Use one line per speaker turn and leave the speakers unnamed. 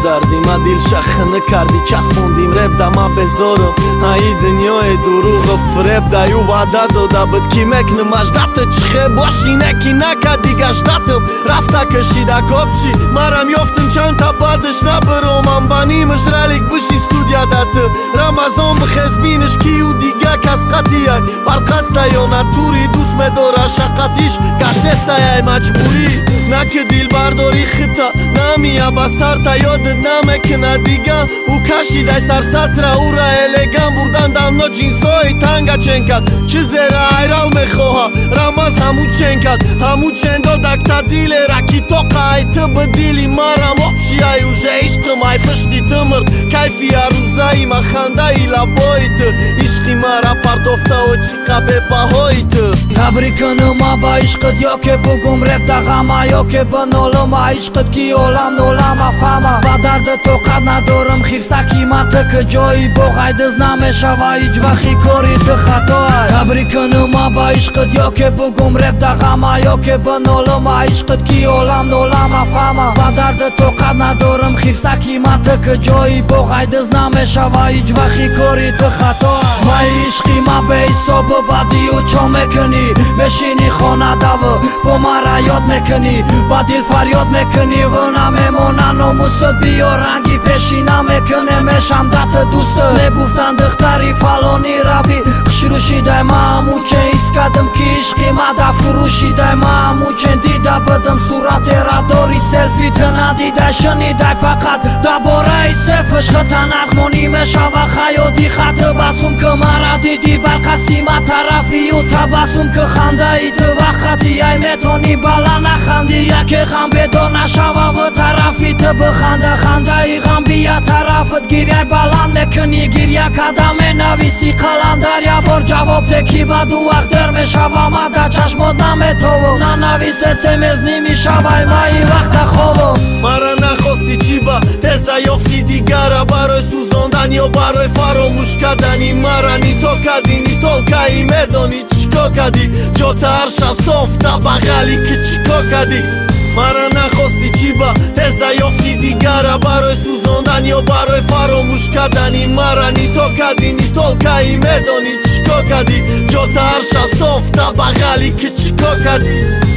دردیم دل شخ نکردی چسبوندیم رب دا ما بزارم ای دنیای دروغ فریب دا یو وعده داده بود کی مکنم اجدت چخه باشی نکی نکدی گشتتم رفته کشیده کپشی مرم یافتم چند تا بعدش نبرم من بانیمش رالیک بشی استودیا داده رمضان بخز بینش کیو دیگه کس قطیه برقصده یا نتوری دوست مداره شقتیش گشتسته مجبوری نکه دیل برداری خطا نمیه بسر تا یادت نمکنه دیگه او کشیده سر سطره او را الگم بردن دمنا جینسای تنگه چن کد چه زره ایرال میخواه رمز همو چن کد همو چن دادک تا دیل رکی تو قایت بدیلی مرم اپشی ایوژه عشقم ای پشتی تمرد کیفی روزایی ما خنده ای لبایت عشقی مرا پردافته و چقه به بهایت
تبریکنم با عشقت یا که بگم رب دا غمه یا که بنالم عشقت کی عالم نولم افهمه با درد تو قد ندارم خیرسکی مته که جایی بغیدز نمیشوه هیچ وقتی کاری تو خطا تبریکنم با عشقت یا که بگم رب دا غمه یا که بنالم عشقت کی عالم نولم افهمه با درد تو قد ندارم خیرسکی مته که جایی بغیدز نمیشوه هیچ وقتی کاری تو خطا ما عشقی ما به حساب بدی و چا میکنی بشینی خانه دو با مرا یاد میکنی با دل فریاد میکنی و نمیمونن ناموست بیا رنگی پیشی نمیکنه میشم دت دوست میگفتن دختری فلانی روی خشروشیده ما همو چه ایس کدم که عشقی ما دا فروشیده ما همو چه دیده بدم صورت را داری سلفی تندیده شنیده فقط دباره سفش خطا نخمونی میشوه خیادی خط بسون که مرا دیدی برقسی ما طرفی و تبسون که خنده ای تو وقتی ای میتونی بالا نخندی یکی غم بیدار نشوه و طرفی تو بخنده خنده ای غم بیا طرفت گیریه بلند میکنی گیریه کدم نویسی قلندر یا بار جواب تکی بدو وقت در میشوه ما در چشمات نمیتوه ننویس اسمز نمیشوه ما ای وقت خوابم
مرا نخواستی چی با تزده یافتی دیگره برای سوزاندن یا برای فراموش کردنی مرا نی تو کدی نی تلکایی میدانی چیکا کدی جا تا هر شب صاف تا بغلی که چیکا کدی مرا نخواستی چی با تزده یافتی دیگره برای سوزاندن یا برای فراموش کردنی مرا نی تو کدی نی تلکایی میدانی چیکا کدی جا تا هر شب صاف تا بغلی که چیکا کدی